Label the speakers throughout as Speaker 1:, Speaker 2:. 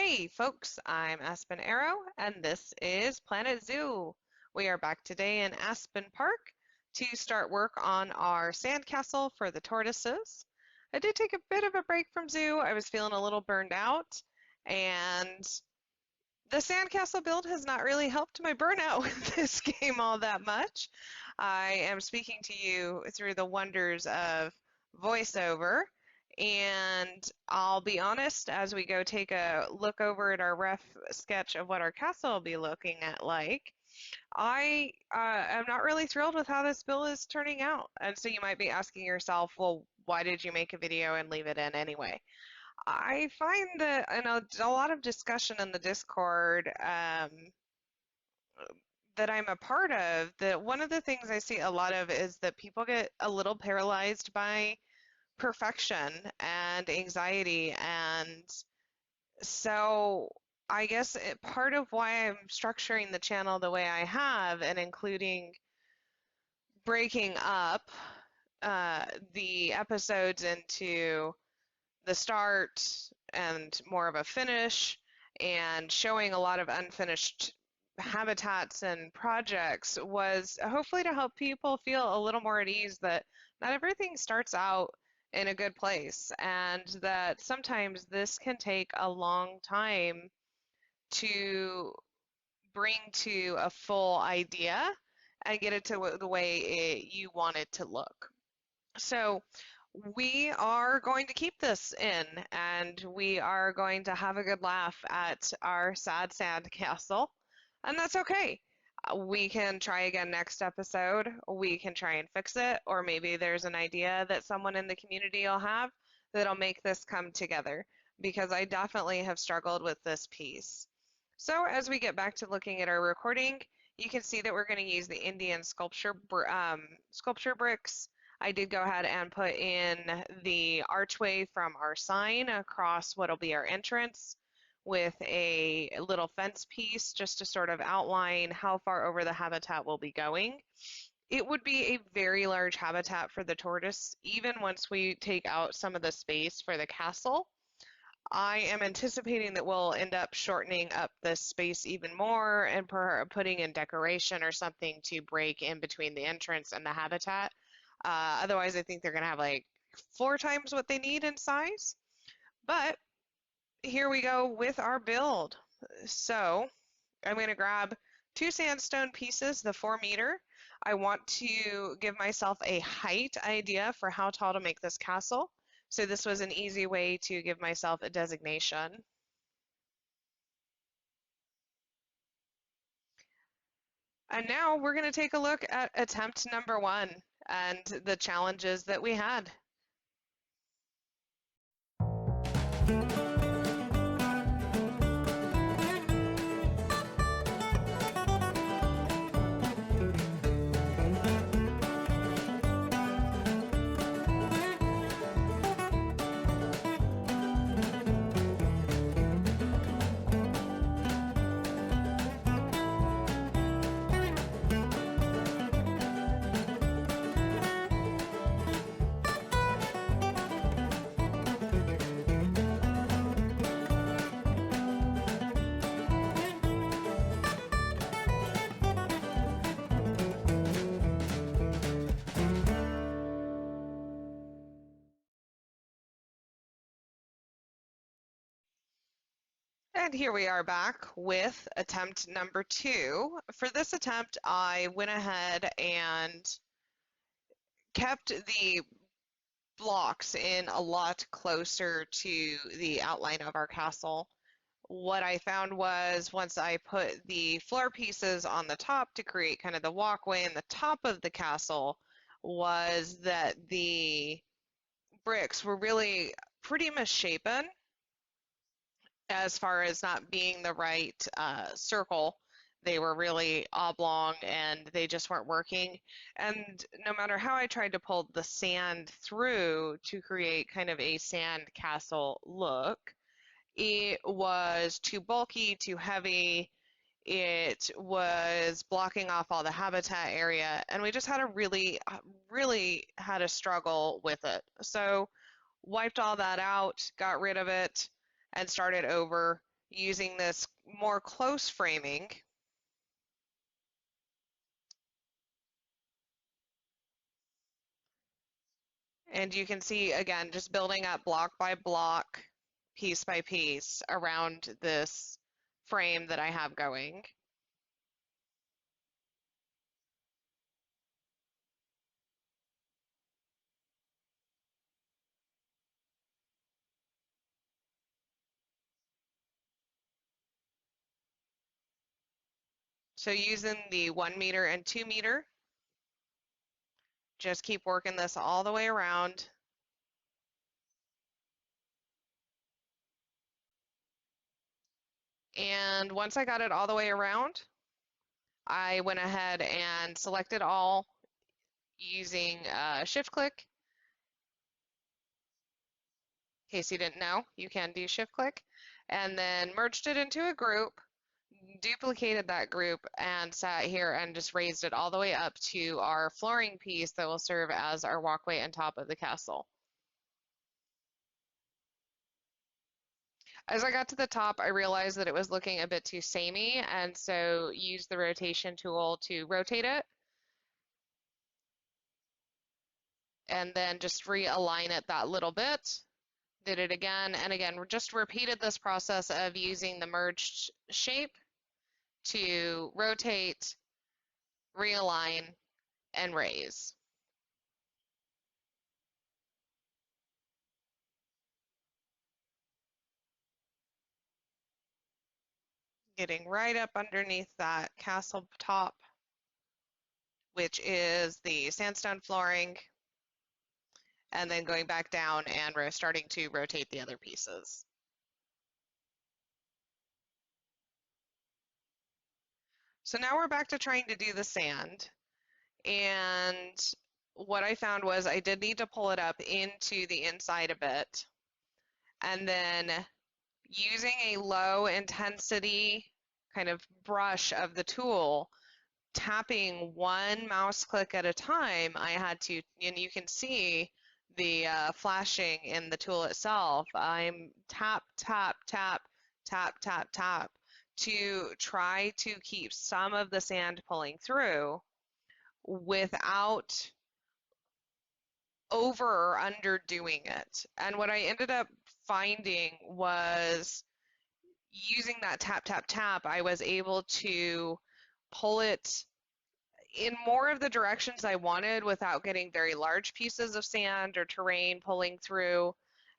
Speaker 1: Hey folks, I'm Aspen Arrow, and this is Planet Zoo. We are back today in Aspen Park to start work on our sandcastle for the tortoises. I did take a bit of a break from zoo. I was feeling a little burned out, and the sandcastle build has not really helped my burnout with this game all that much. I am speaking to you through the wonders of voiceover, and I'll be honest, as we go take a look over at our rough sketch of what our castle will be looking at like, I am not really thrilled with how this build is turning out. And so you might be asking yourself, well, why did you make a video and leave it in anyway? I find that in a lot of discussion in the Discord that I'm a part of, that one of the things I see a lot of is that people get a little paralyzed by perfection and anxiety. And so I guess part of why I'm structuring the channel the way I have and including breaking up the episodes into the start and more of a finish and showing a lot of unfinished habitats and projects was hopefully to help people feel a little more at ease that not everything starts out in a good place and that sometimes this can take a long time to bring to a full idea and get it to the way you want it to look. So we are going to keep this in and we are going to have a good laugh at our sad sand castle, and that's okay. We can try again next episode. We can try and fix it, or maybe there's an idea that someone in the community will have that'll make this come together, because I definitely have struggled with this piece. So as we get back to looking at our recording, you can see that we're going to use the Indian sculpture bricks. I did go ahead and put in the archway from our sign across what'll be our entrance with a little fence piece just to sort of outline how far over the habitat we'll be going. It would be a very large habitat for the tortoise, even once we take out some of the space for the castle. I am anticipating that we'll end up shortening up this space even more and putting in decoration or something to break in between the entrance and the habitat. Otherwise, I think they're going to have like 4 times what they need in size. But here we go with our build. So I'm going to grab 2 sandstone pieces, the 4-meter. I want to give myself a height idea for how tall to make this castle. So this was an easy way to give myself a designation. And now we're going to take a look at attempt number 1 and the challenges that we had. And here we are back with attempt number 2. For this attempt, I went ahead and kept the blocks in a lot closer to the outline of our castle. What I found was once I put the floor pieces on the top to create kind of the walkway in the top of the castle, was that the bricks were really pretty misshapen as far as not being the right circle. They were really oblong and they just weren't working. And no matter how I tried to pull the sand through to create kind of a sand castle look, it was too bulky, too heavy. It was blocking off all the habitat area, and we just had really had a struggle with it. So wiped all that out, got rid of it, and started over using this more close framing. And you can see, again, just building up block by block, piece by piece around this frame that I have going. So using the 1 meter and 2 meter, just keep working this all the way around. And once I got it all the way around, I went ahead and selected all using shift click. In case you didn't know, you can do shift click, and then merged it into a group, duplicated that group, and sat here and just raised it all the way up to our flooring piece that will serve as our walkway on top of the castle. As I got to the top, I realized that it was looking a bit too samey, and so used the rotation tool to rotate it, and then just realign it that little bit. Did it again and again. Just repeated this process of using the merged shape to rotate, realign, and raise. Getting right up underneath that castle top, which is the sandstone flooring, and then going back down and starting to rotate the other pieces. So now we're back to trying to do the sand. And what I found was I did need to pull it up into the inside a bit. And then using a low intensity kind of brush of the tool, tapping one mouse click at a time, I had to, and you can see the flashing in the tool itself. I'm tap, tap, tap, tap, tap, tap to try to keep some of the sand pulling through without over or underdoing it. And what I ended up finding was using that tap, tap, tap, I was able to pull it in more of the directions I wanted without getting very large pieces of sand or terrain pulling through.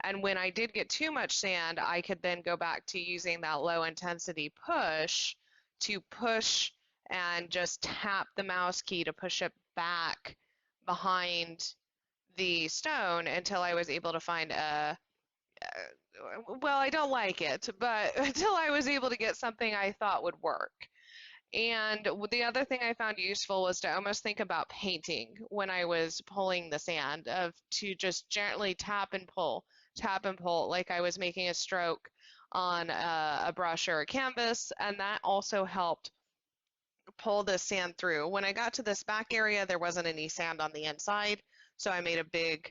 Speaker 1: And when I did get too much sand, I could then go back to using that low intensity push to push and just tap the mouse key to push it back behind the stone until I was able to find well, I don't like it, but until I was able to get something I thought would work. And the other thing I found useful was to almost think about painting when I was pulling the sand, of to just gently tap and pull, like I was making a stroke on a brush or a canvas, and that also helped pull the sand through. When I got to this back area, there wasn't any sand on the inside, so I made a big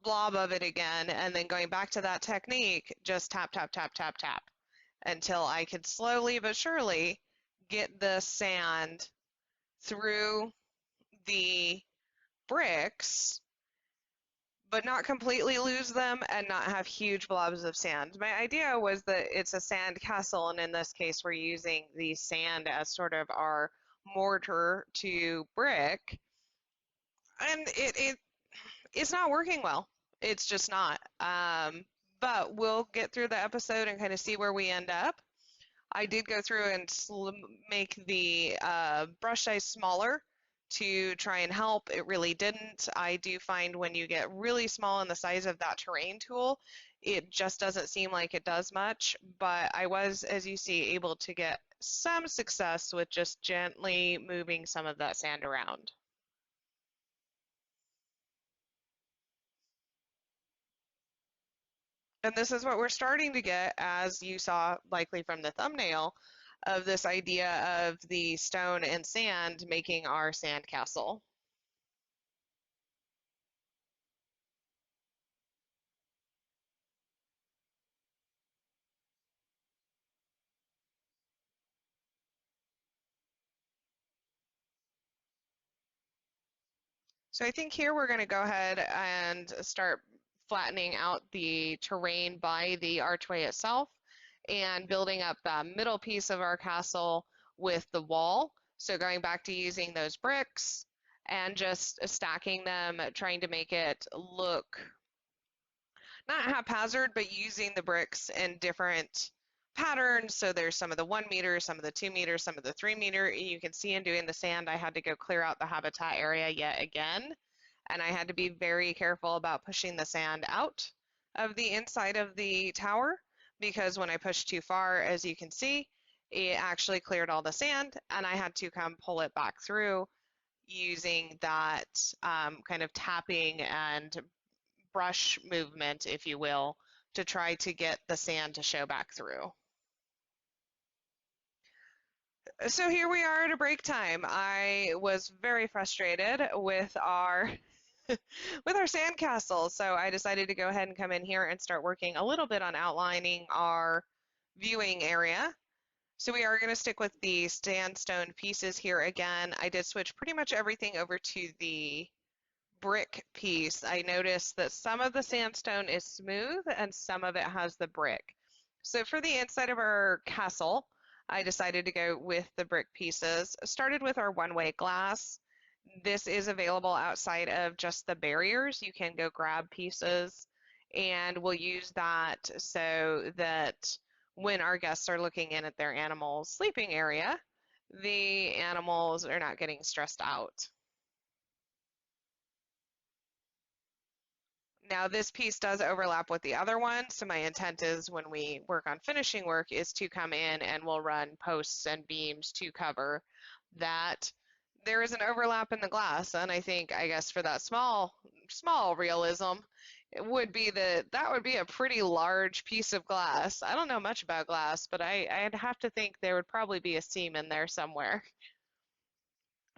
Speaker 1: blob of it again, and then going back to that technique, just tap, tap, tap, tap, tap, until I could slowly but surely get the sand through the bricks, but not completely lose them and not have huge blobs of sand. My idea was that it's a sand castle, and in this case, we're using the sand as sort of our mortar to brick, and it's not working well. It's just not. But we'll get through the episode and kind of see where we end up. I did go through and make the brush size smaller to try and help. It really didn't. I do find when you get really small in the size of that terrain tool, it just doesn't seem like it does much. But I was, as you see, able to get some success with just gently moving some of that sand around. And this is what we're starting to get, as you saw likely from the thumbnail, of this idea of the stone and sand making our sand castle. So I think here we're going to go ahead and start flattening out the terrain by the archway itself and building up that middle piece of our castle with the wall. So going back to using those bricks and just stacking them, trying to make it look not haphazard, but using the bricks in different patterns. So there's some of the 1 meter, some of the 2 meter, some of the 3 meter. You can see in doing the sand, I had to go clear out the habitat area yet again. And I had to be very careful about pushing the sand out of the inside of the tower because when I pushed too far, as you can see, it actually cleared all the sand and I had to come pull it back through using that kind of tapping and brush movement, if you will, to try to get the sand to show back through. So here we are at a break time. I was very frustrated with our with our sandcastle, so I decided to go ahead and come in here and start working a little bit on outlining our viewing area. So we are going to stick with the sandstone pieces here again. I did switch pretty much everything over to the brick piece. I noticed that some of the sandstone is smooth and some of it has the brick. So for the inside of our castle, I decided to go with the brick pieces. Started with our one-way glass. This is available outside of just the barriers. You can go grab pieces and we'll use that so that when our guests are looking in at their animal's sleeping area, the animals are not getting stressed out. Now this piece does overlap with the other one, so my intent is when we work on finishing work is to come in and we'll run posts and beams to cover that. There is an overlap in the glass, and I guess for that small realism, it would be that would be a pretty large piece of glass. I don't know much about glass, but I'd have to think there would probably be a seam in there somewhere.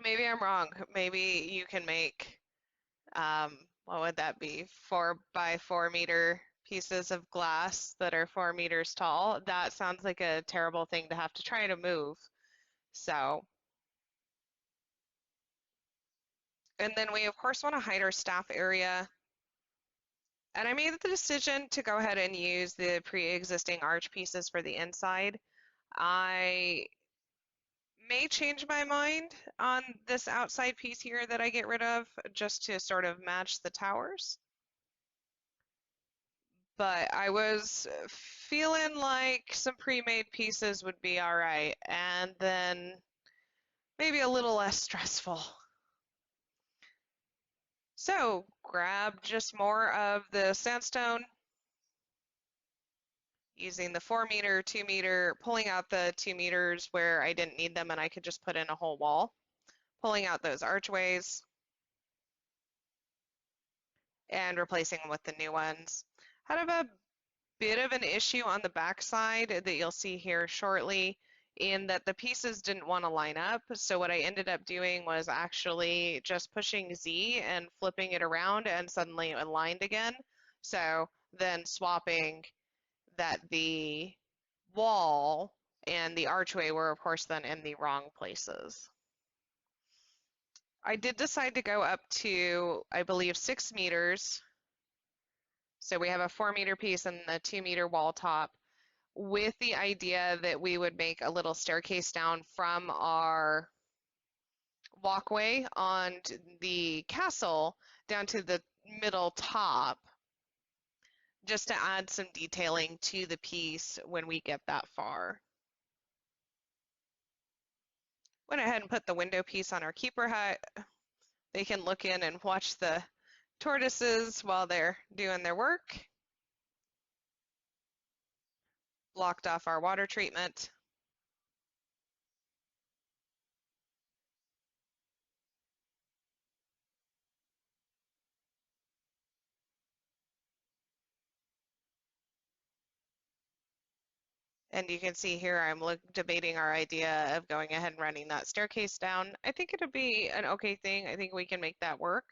Speaker 1: Maybe I'm wrong. Maybe you can make what would that be? 4 by 4 meter pieces of glass that are 4 meters tall. That sounds like a terrible thing to have to try to move. So, and then we of course want to hide our staff area. And I made the decision to go ahead and use the pre-existing arch pieces for the inside. I may change my mind on this outside piece here that I get rid of just to sort of match the towers. But I was feeling like some pre-made pieces would be all right, and then maybe a little less stressful. So grab just more of the sandstone, using the 4 meter, 2 meter, pulling out the 2 meters where I didn't need them and I could just put in a whole wall, pulling out those archways and replacing them with the new ones. Had a bit of an issue on the back side that you'll see here shortly in that the pieces didn't want to line up. So what I ended up doing was actually just pushing Z and flipping it around and suddenly it aligned again. So then swapping that the wall and the archway were of course then in the wrong places. I did decide to go up to, I believe, 6 meters. So we have a 4 meter piece and the 2 meter wall top with the idea that we would make a little staircase down from our walkway on the castle down to the middle top, just to add some detailing to the piece when we get that far. Went ahead and put the window piece on our keeper hut. They can look in and watch the tortoises while they're doing their work. Blocked off our water treatment. And you can see here I'm debating our idea of going ahead and running that staircase down. I think it'll be an okay thing. I think we can make that work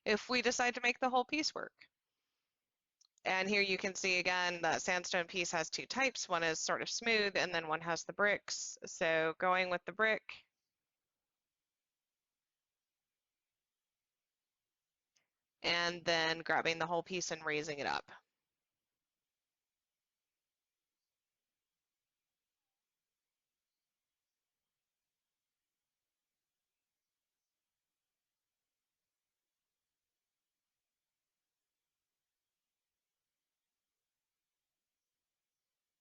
Speaker 1: if we decide to make the whole piece work. And here you can see again that sandstone piece has two types. One is sort of smooth and then one has the bricks. So going with the brick, and then grabbing the whole piece and raising it up.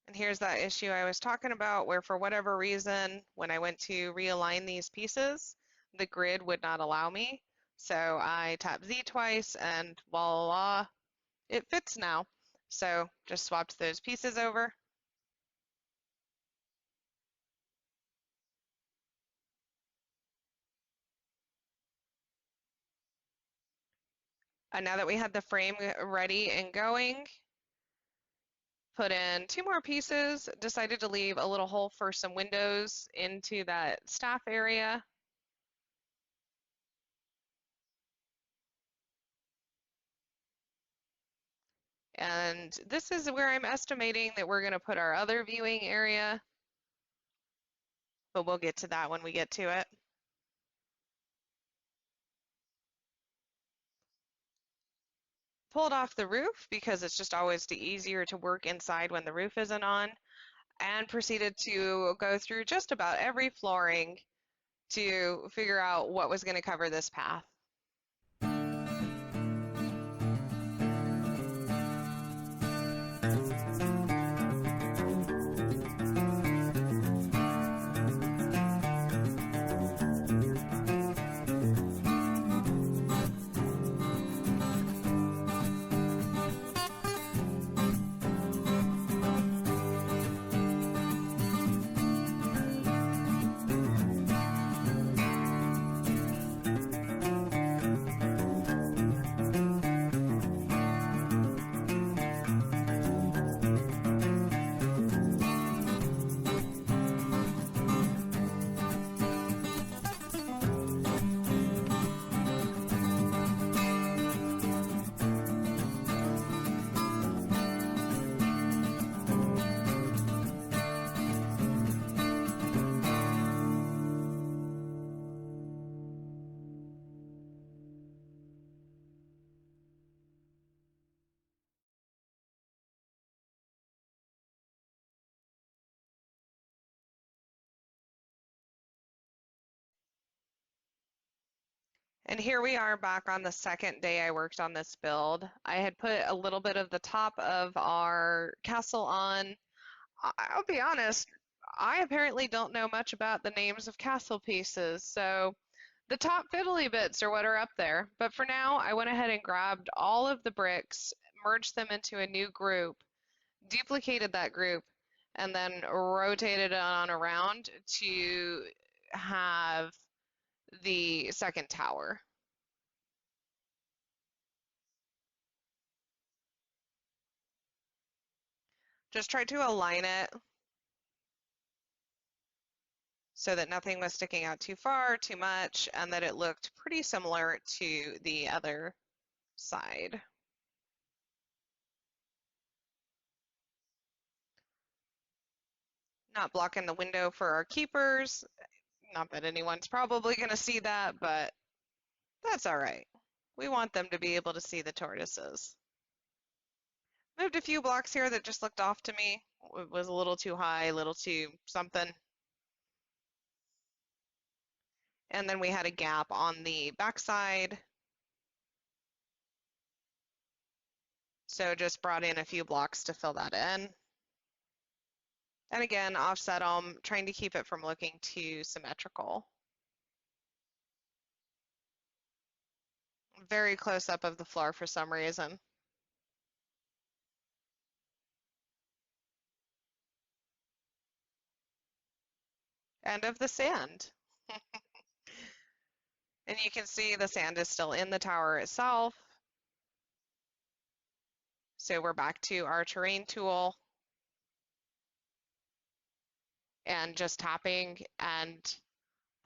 Speaker 1: And here's that issue I was talking about where for whatever reason, when I went to realign these pieces, the grid would not allow me. So I tapped Z twice and voila, it fits now. So just swapped those pieces over. And now that we had the frame ready and going, put in 2 more pieces, decided to leave a little hole for some windows into that staff area. And this is where I'm estimating that we're going to put our other viewing area, but we'll get to that when we get to it. Pulled off the roof because it's just always easier to work inside when the roof isn't on, and proceeded to go through just about every flooring to figure out what was going to cover this path. And here we are back on the second day I worked on this build. I had put a little bit of the top of our castle on. I'll be honest, I apparently don't know much about the names of castle pieces, so the top fiddly bits are what are up there. But for now, I went ahead and grabbed all of the bricks, merged them into a new group, duplicated that group, and then rotated it on around to have the second tower. Just tried to align it so that nothing was sticking out too far, too much, and that it looked pretty similar to the other side. Not blocking the window for our keepers. Not that anyone's probably going to see that, but that's all right. We want them to be able to see the tortoises. Moved a few blocks here that just looked off to me. It was a little too high, a little too something. And then we had a gap on the backside. So just brought in a few blocks to fill that in. And again, offset them, trying to keep it from looking too symmetrical. Very close up of the floor for some reason. And of the sand. And you can see the sand is still in the tower itself. So we're back to our terrain tool and just tapping and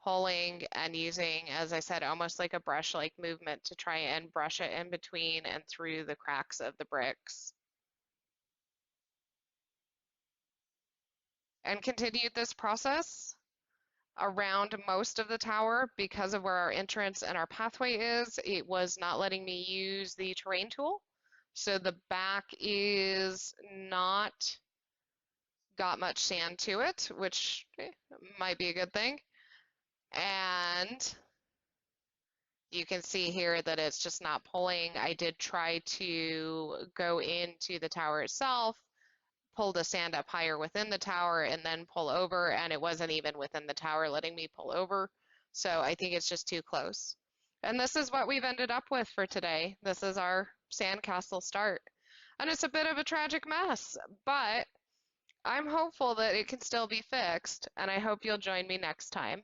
Speaker 1: pulling and using, as I said, almost like a brush-like movement to try and brush it in between and through the cracks of the bricks. And continued this process around most of the tower because of where our entrance and our pathway is. It was not letting me use the terrain tool. So the back is not got much sand to it, which might be a good thing. And you can see here that it's just not pulling. I did try to go into the tower itself, pull the sand up higher within the tower, and then pull over, and it wasn't even within the tower letting me pull over. So I think it's just too close. And this is what we've ended up with for today. This is our sandcastle start. And it's a bit of a tragic mess, but I'm hopeful that it can still be fixed, and I hope you'll join me next time.